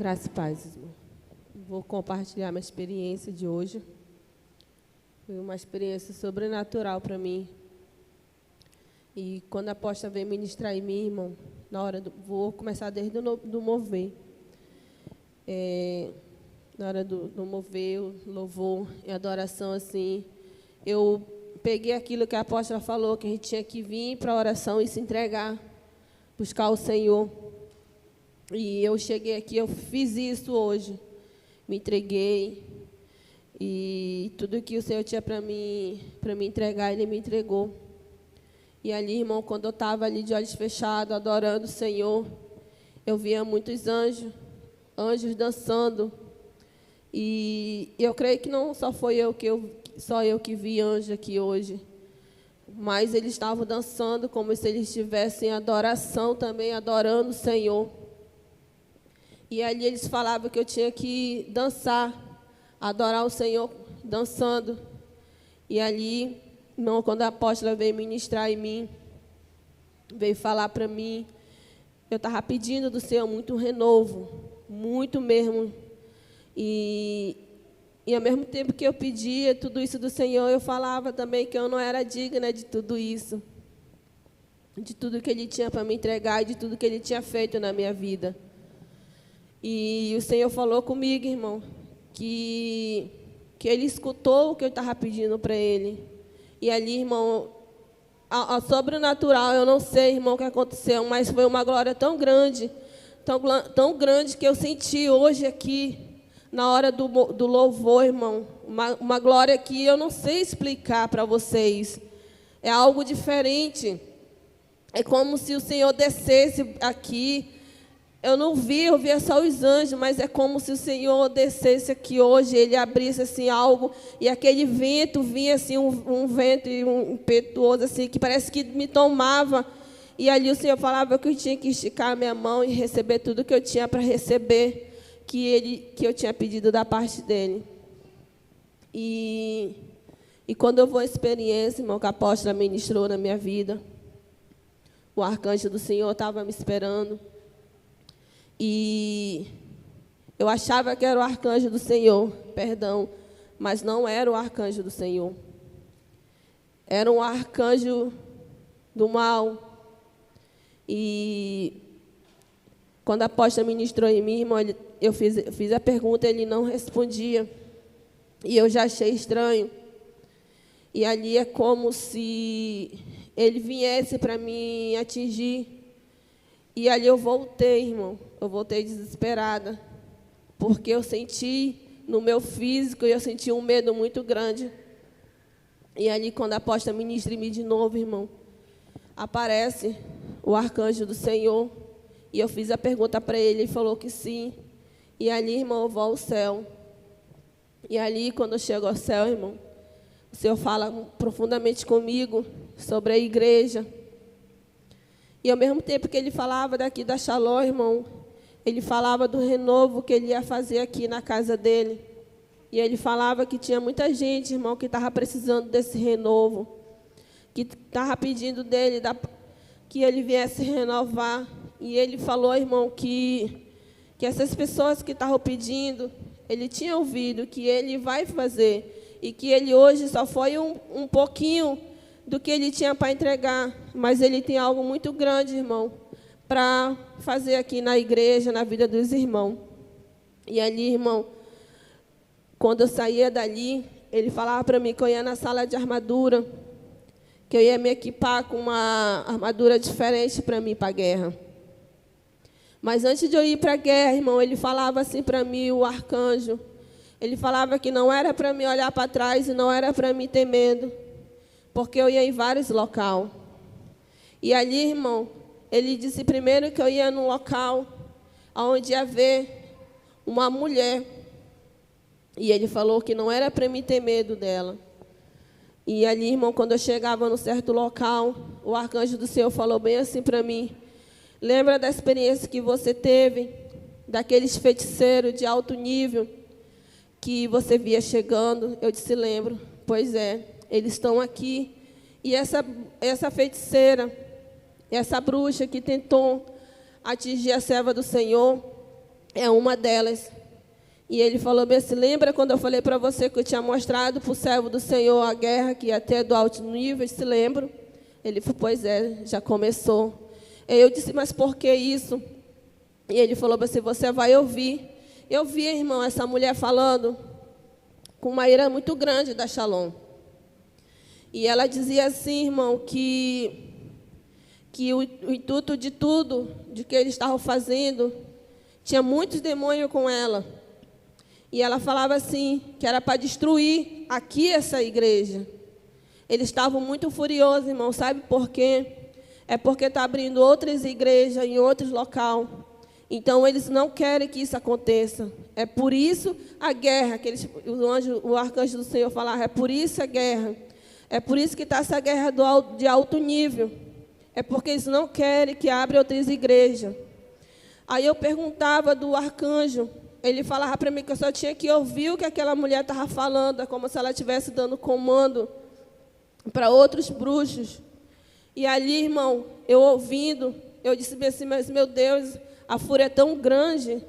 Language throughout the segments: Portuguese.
Graça e paz, irmão. Vou compartilhar minha experiência de hoje. Foi uma experiência sobrenatural para mim. E quando a apóstola veio ministrar em mim, irmão, vou começar desde do mover. Na hora do mover, o louvor e adoração, assim, eu peguei aquilo que a apóstola falou, que a gente tinha que vir para a oração e se entregar, buscar o Senhor. E eu cheguei aqui, eu fiz isso hoje, me entreguei, e tudo que o Senhor tinha para me entregar, Ele me entregou. E ali, irmão, quando eu estava ali de olhos fechados, adorando o Senhor, eu via muitos anjos dançando. E eu creio que não só foi só eu que vi anjo aqui hoje, mas eles estavam dançando como se eles estivessem em adoração também, adorando o Senhor. E ali eles falavam que eu tinha que dançar, adorar o Senhor dançando. E ali, irmão, quando a apóstola veio ministrar em mim, veio falar para mim, eu estava pedindo do Senhor muito renovo, muito mesmo. E ao mesmo tempo que eu pedia tudo isso do Senhor, eu falava também que eu não era digna de tudo isso, de tudo que Ele tinha para me entregar e de tudo que Ele tinha feito na minha vida. E o Senhor falou comigo, irmão, que Ele escutou o que eu estava pedindo para Ele. E ali, irmão, a sobrenatural, eu não sei, irmão, o que aconteceu, mas foi uma glória tão grande que eu senti hoje aqui, na hora do louvor, irmão, uma glória que eu não sei explicar para vocês. É algo diferente. É como se o Senhor descesse aqui. Eu via só os anjos, mas é como se o Senhor descesse aqui hoje, Ele abrisse assim algo, e aquele vento vinha assim, um vento impetuoso, assim, que parece que me tomava. E ali o Senhor falava que eu tinha que esticar a minha mão e receber tudo que eu tinha para receber, que eu tinha pedido da parte dEle. E quando eu vou à experiência, irmão, que a apóstola ministrou na minha vida, o arcanjo do Senhor estava me esperando. E eu achava que era o arcanjo do Senhor, mas não era o arcanjo do Senhor. Era um arcanjo do mal. E quando a apóstola ministrou em mim, irmão, eu fiz a pergunta, ele não respondia. E eu já achei estranho. E ali é como se ele viesse para me atingir. E ali eu voltei, irmão. Eu voltei desesperada. Porque eu senti no meu físico, eu senti um medo muito grande. E ali, quando a apóstola ministra em mim de novo, irmão, aparece o arcanjo do Senhor. E eu fiz a pergunta para ele, ele falou que sim. E ali, irmão, eu vou ao céu. E ali, quando eu chego ao céu, irmão, o Senhor fala profundamente comigo sobre a igreja. E ao mesmo tempo que Ele falava daqui da Shalom, irmão, Ele falava do renovo que Ele ia fazer aqui na casa dEle. E Ele falava que tinha muita gente, irmão, que estava precisando desse renovo, que estava pedindo dEle, que Ele viesse renovar. E Ele falou, irmão, que essas pessoas que estavam pedindo, Ele tinha ouvido que Ele vai fazer. E que Ele hoje só foi um pouquinho do que Ele tinha para entregar. Mas Ele tem algo muito grande, irmão, para fazer aqui na igreja, na vida dos irmãos. E ali, irmão, quando eu saía dali, Ele falava para mim que eu ia na sala de armadura, que eu ia me equipar com uma armadura diferente para mim ir para a guerra. Mas antes de eu ir para a guerra, irmão, Ele falava assim para mim, o arcanjo. Ele falava que não era para mim olhar para trás e não era para mim ter medo, porque eu ia em vários locais. E ali, irmão, Ele disse primeiro que eu ia num local onde ia ver uma mulher. E Ele falou que não era para mim ter medo dela. E ali, irmão, quando eu chegava num certo local, o arcanjo do Senhor falou bem assim para mim: lembra da experiência que você teve, daqueles feiticeiros de alto nível que você via chegando? Eu disse, lembro. Pois é, eles estão aqui. E essa feiticeira, essa bruxa que tentou atingir a serva do Senhor, é uma delas. E ele falou bem assim, lembra quando eu falei para você que eu tinha mostrado para o servo do Senhor a guerra que ia ter do alto nível? Se lembra? Ele falou, pois é, já começou. Eu disse, mas por que isso? E ele falou assim, você vai ouvir. Eu vi, irmão, essa mulher falando com uma ira muito grande da Shalom. E ela dizia assim, irmão, que o intuito de tudo, de que eles estavam fazendo, tinha muitos demônios com ela. E ela falava assim, que era para destruir aqui essa igreja. Eles estavam muito furiosos, irmão, sabe por quê? É porque está abrindo outras igrejas em outros locais. Então, eles não querem que isso aconteça. É por isso a guerra, que o arcanjo do Senhor falava, é por isso a guerra. É por isso que está essa guerra de alto nível. É porque eles não querem que abra outras igrejas. Aí eu perguntava do arcanjo, ele falava para mim que eu só tinha que ouvir o que aquela mulher estava falando, é como se ela estivesse dando comando para outros bruxos. E ali, irmão, eu ouvindo, eu disse assim, mas meu Deus, a fúria é tão grande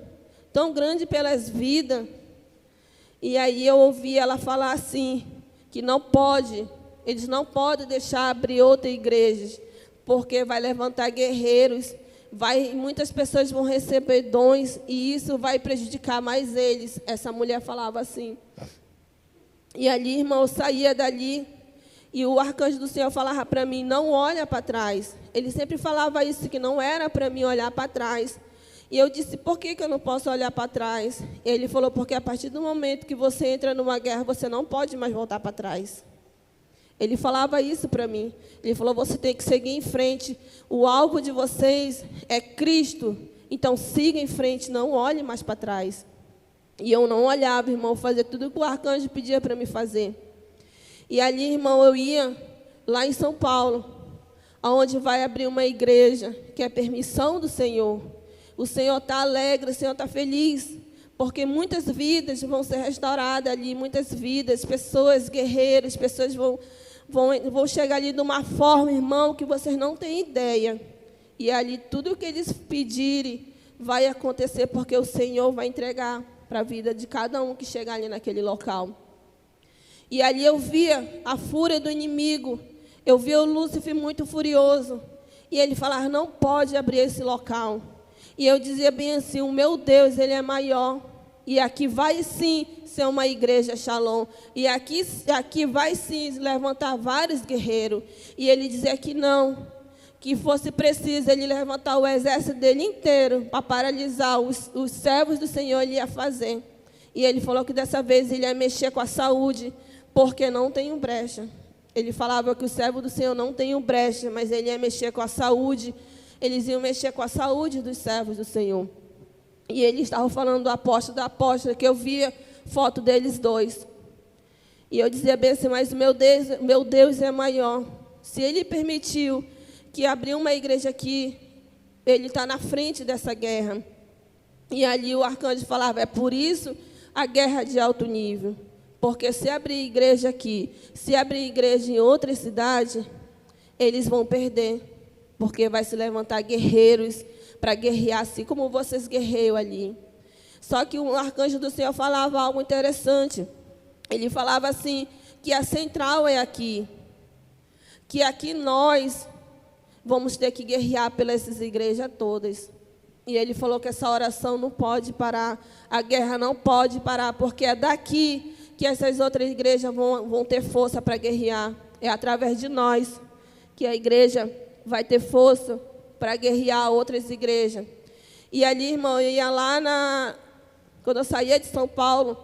pelas vidas. E aí eu ouvi ela falar assim, que não pode, eles não podem deixar abrir outra igreja, porque vai levantar guerreiros, muitas pessoas vão receber dons, e isso vai prejudicar mais eles. Essa mulher falava assim. E ali, irmão, eu saía dali, e o arcanjo do Senhor falava para mim, não olha para trás. Ele sempre falava isso, que não era para mim olhar para trás. E eu disse, por que eu não posso olhar para trás? Ele falou, porque a partir do momento que você entra numa guerra, você não pode mais voltar para trás. Ele falava isso para mim. Ele falou, você tem que seguir em frente. O alvo de vocês é Cristo. Então, siga em frente, não olhe mais para trás. E eu não olhava, irmão, fazia tudo que o arcanjo pedia para me fazer. E ali, irmão, eu ia lá em São Paulo, onde vai abrir uma igreja, que é permissão do Senhor. O Senhor está alegre, o Senhor está feliz, porque muitas vidas vão ser restauradas ali, muitas vidas, pessoas guerreiras, pessoas vão chegar ali de uma forma, irmão, que vocês não têm ideia. E ali tudo o que eles pedirem vai acontecer, porque o Senhor vai entregar para a vida de cada um que chegar ali naquele local. E ali eu via a fúria do inimigo, eu via o Lúcifer muito furioso. E ele falava, não pode abrir esse local. E eu dizia bem assim, o meu Deus, Ele é maior. E aqui vai sim ser uma igreja Shalom. E aqui vai sim levantar vários guerreiros. E ele dizia que não, que fosse preciso ele levantar o exército dele inteiro para paralisar os servos do Senhor, ele ia fazer. E ele falou que dessa vez ele ia mexer com a saúde, porque não tem brecha. Ele falava que o servo do Senhor não tem brecha, mas ele ia mexer com a saúde. Eles iam mexer com a saúde dos servos do Senhor. E eles estavam falando do apóstolo, da apóstola, que eu via foto deles dois. E eu dizia bem assim, mas meu Deus é maior. Se Ele permitiu que abriu uma igreja aqui, Ele está na frente dessa guerra. E ali o arcanjo falava, é por isso a guerra de alto nível. Porque se abrir igreja aqui, se abrir igreja em outra cidade, eles vão perder. Porque vai se levantar guerreiros para guerrear, assim como vocês guerreiam ali. Só que o arcanjo do Senhor falava algo interessante. Ele falava assim, que a central é aqui. Que aqui nós vamos ter que guerrear pelas igrejas todas. E ele falou que essa oração não pode parar, a guerra não pode parar, porque é daqui que essas outras igrejas vão ter força para guerrear. É através de nós que a igreja vai ter força para guerrear outras igrejas. E ali, irmão, eu ia lá quando eu saía de São Paulo,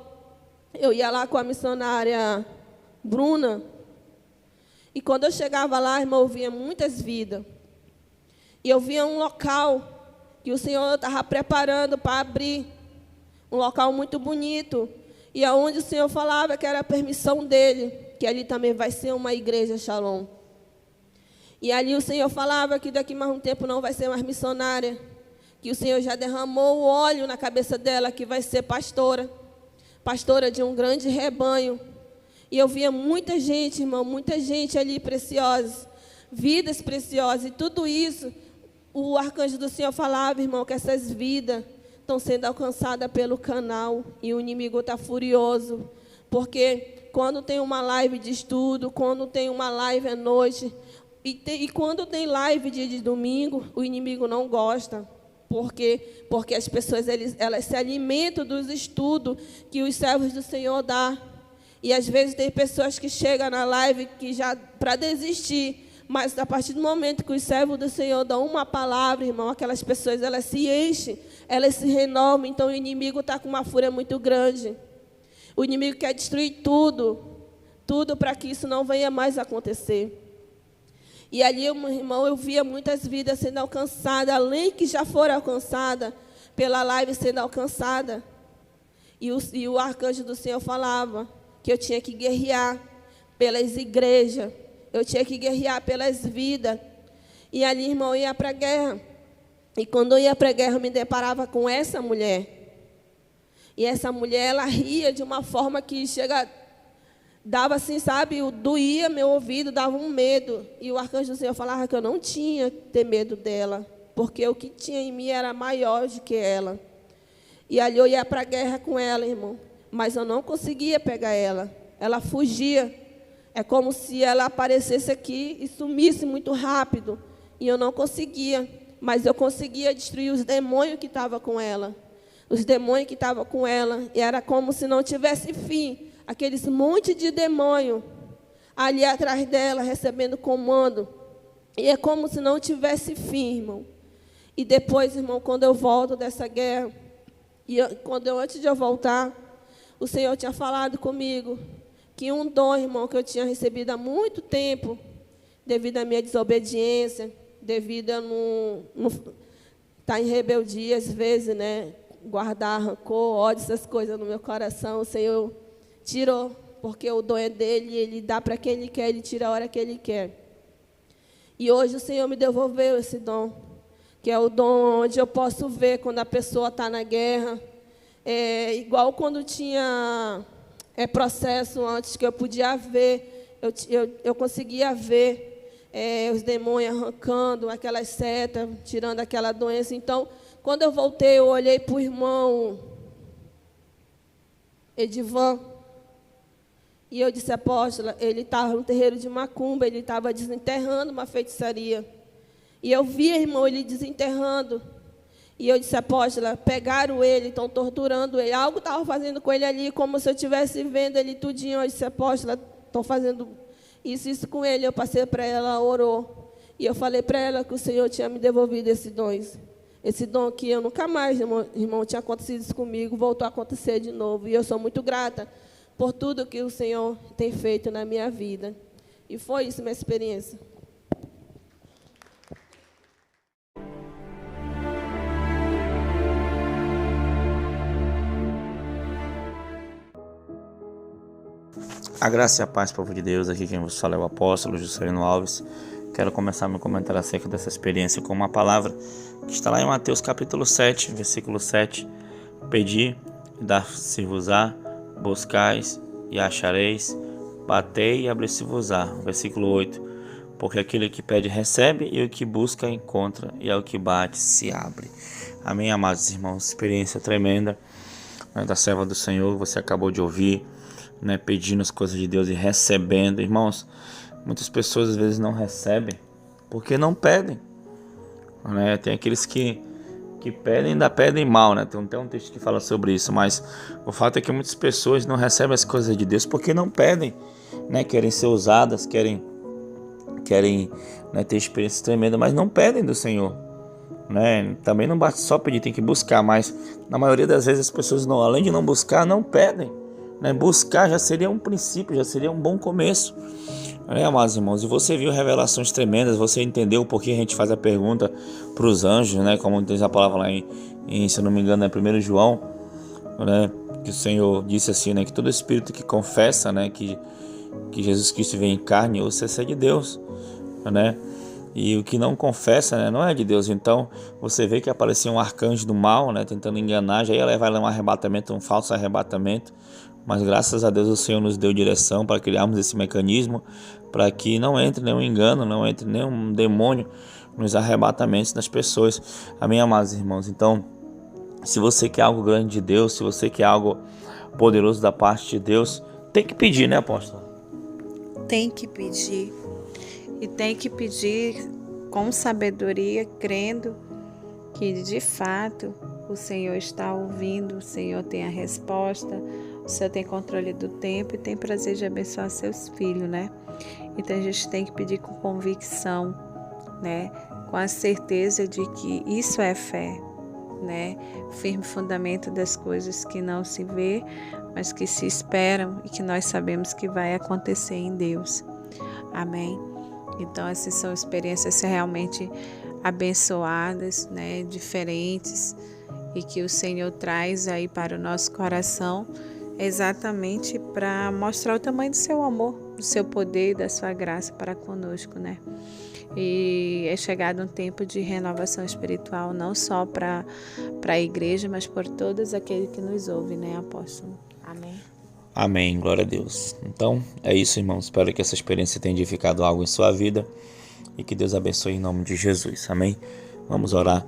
eu ia lá com a missionária Bruna. E quando eu chegava lá, irmão, eu via muitas vidas. E eu via um local que o Senhor estava preparando para abrir. Um local muito bonito. E aonde o Senhor falava que era a permissão dele, que ali também vai ser uma igreja Shalom. E ali o Senhor falava que daqui mais um tempo não vai ser mais missionária, que o Senhor já derramou o óleo na cabeça dela, que vai ser pastora de um grande rebanho. E eu via muita gente, irmão, muita gente ali preciosa, vidas preciosas, e tudo isso, o arcanjo do Senhor falava, irmão, que essas vidas estão sendo alcançadas pelo canal e o inimigo está furioso, porque quando tem uma live de estudo, quando tem uma live à noite, e quando tem live de domingo, o inimigo não gosta. Porque as pessoas elas se alimentam dos estudos que os servos do Senhor dão. E às vezes tem pessoas que chegam na live que já para desistir, mas a partir do momento que os servos do Senhor dão uma palavra, irmão, aquelas pessoas elas se enchem, elas se renovam. Então o inimigo está com uma fúria muito grande. O inimigo quer destruir tudo para que isso não venha mais acontecer. E ali, irmão, eu via muitas vidas sendo alcançadas, além que já foram alcançadas, pela live sendo alcançada. E o arcanjo do Senhor falava que eu tinha que guerrear pelas igrejas, eu tinha que guerrear pelas vidas. E ali, irmão, eu ia para a guerra. E quando eu ia para a guerra, eu me deparava com essa mulher. E essa mulher, ela ria de uma forma que dava assim, sabe, doía meu ouvido, dava um medo. E o arcanjo do Senhor falava que eu não tinha que ter medo dela, porque o que tinha em mim era maior do que ela. E ali eu ia para a guerra com ela, irmão, mas eu não conseguia pegar ela. Ela fugia. É como se ela aparecesse aqui e sumisse muito rápido. E eu não conseguia, mas eu conseguia destruir os demônios que estavam com ela. Os demônios que estavam com ela. E era como se não tivesse fim. Aqueles monte de demônio ali atrás dela, recebendo comando. E é como se não tivesse fim, irmão. E depois, irmão, quando eu volto dessa guerra, antes de eu voltar, o Senhor tinha falado comigo que um dom, irmão, que eu tinha recebido há muito tempo, devido à minha desobediência, devido a não estar em rebeldia, às vezes, né? Guardar rancor, ódio, essas coisas no meu coração, o Senhor tirou, porque o dom é dele, ele dá para quem ele quer, ele tira a hora que ele quer. E hoje o Senhor me devolveu esse dom, que é o dom onde eu posso ver quando a pessoa está na guerra. Igual quando tinha processo antes, que eu podia ver, eu conseguia ver os demônios arrancando aquelas setas, tirando aquela doença. Então, quando eu voltei, eu olhei para o irmão Edivan, e eu disse, apóstola, ele estava no terreiro de macumba, ele estava desenterrando uma feitiçaria. E eu vi, irmão, ele desenterrando. E eu disse, apóstola, pegaram ele, estão torturando ele. Algo estava fazendo com ele ali, como se eu estivesse vendo ele tudinho. Eu disse, apóstola, estão fazendo isso com ele. Eu passei para ela, ela orou. E eu falei para ela que o Senhor tinha me devolvido esse dom. Esse dom que eu nunca mais, irmão, tinha acontecido isso comigo, voltou a acontecer de novo. E eu sou muito grata por tudo que o Senhor tem feito na minha vida. E foi isso minha experiência. A graça e a paz, povo de Deus. Aqui quem vos fala é o apóstolo Juscelino Alves. Quero começar meu comentário acerca dessa experiência com uma palavra que está lá em Mateus capítulo 7, versículo 7. Pedi e dar-se-vos-á, buscais e achareis, batei e abrir-se-vos-á. Versículo 8. Porque aquele que pede recebe, e o que busca encontra, e ao que bate se abre. Amém, amados irmãos. Experiência tremenda, né, da serva do Senhor, você acabou de ouvir, né, pedindo as coisas de Deus e recebendo. Irmãos, muitas pessoas às vezes não recebem porque não pedem, né? Tem aqueles que pedem e ainda pedem mal, né? Tem até um texto que fala sobre isso, mas o fato é que muitas pessoas não recebem as coisas de Deus porque não pedem, né? Querem ser usadas, querem né, ter experiência tremenda, mas não pedem do Senhor, né? Também não basta só pedir, tem que buscar, mas na maioria das vezes as pessoas, não, além de não buscar, não pedem, né? Buscar já seria um princípio, já seria um bom começo, né, amados irmãos? E você viu revelações tremendas, você entendeu por que a gente faz a pergunta para os anjos, né? Como diz a palavra lá se eu não me engano, é 1 João, né? Que o Senhor disse assim, né? Que todo espírito que confessa, né, que Jesus Cristo veio em carne, ou se é de Deus, né? E o que não confessa, né, não é de Deus. Então você vê que aparecia um arcanjo do mal, né, tentando enganar, já ia levar um arrebatamento, um falso arrebatamento. Mas graças a Deus o Senhor nos deu direção para criarmos esse mecanismo, para que não entre nenhum engano, não entre nenhum demônio nos arrebatamentos das pessoas. Amém, amados irmãos? Então, Se você quer algo grande de Deus, se você quer algo poderoso da parte de Deus, tem que pedir, né, apóstolo? Tem que pedir. E tem que pedir com sabedoria, crendo que de fato o Senhor está ouvindo, o Senhor tem a resposta, o Senhor tem controle do tempo e tem prazer de abençoar seus filhos, né? Então a gente tem que pedir com convicção, né? Com a certeza de que isso é fé, né? Firme fundamento das coisas que não se vê, mas que se esperam e que nós sabemos que vai acontecer em Deus. Amém? Então essas são experiências realmente abençoadas, né? Diferentes, e que o Senhor traz aí para o nosso coração exatamente para mostrar o tamanho do seu amor, do seu poder e da sua graça para conosco, né? E é chegado um tempo de renovação espiritual, não só para a igreja, mas por todos aqueles que nos ouvem, né, apóstolo? Amém. Amém, glória a Deus. Então, é isso, irmãos. Espero que essa experiência tenha edificado algo em sua vida e que Deus abençoe em nome de Jesus. Amém? Vamos orar.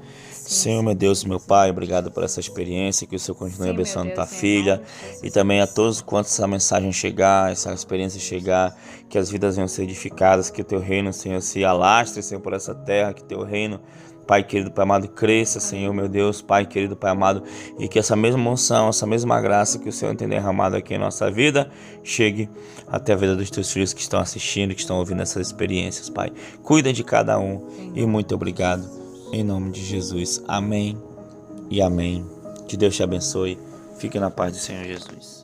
Senhor, meu Deus, meu Pai, obrigado por essa experiência, que o Senhor continue abençoando tua filha e também a todos quantos essa mensagem chegar, essa experiência chegar, que as vidas venham ser edificadas, que o teu reino, Senhor, se alastre, Senhor, por essa terra, que teu reino, Pai querido, Pai amado, cresça, Senhor, meu Deus, Pai querido, Pai amado, e que essa mesma unção, essa mesma graça que o Senhor tem derramado aqui em nossa vida, chegue até a vida dos teus filhos que estão assistindo, que estão ouvindo essas experiências, Pai. Cuida de cada um e muito obrigado. Em nome de Jesus. Amém e amém. Que Deus te abençoe. Fique na paz do Senhor Jesus.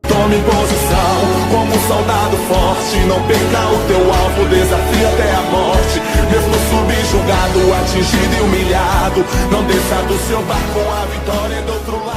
Tome posição como um soldado forte. Não perca o teu alvo, desafie até a morte. Mesmo subjugado, atingido e humilhado, não desça do seu barco, a vitória é do outro lado.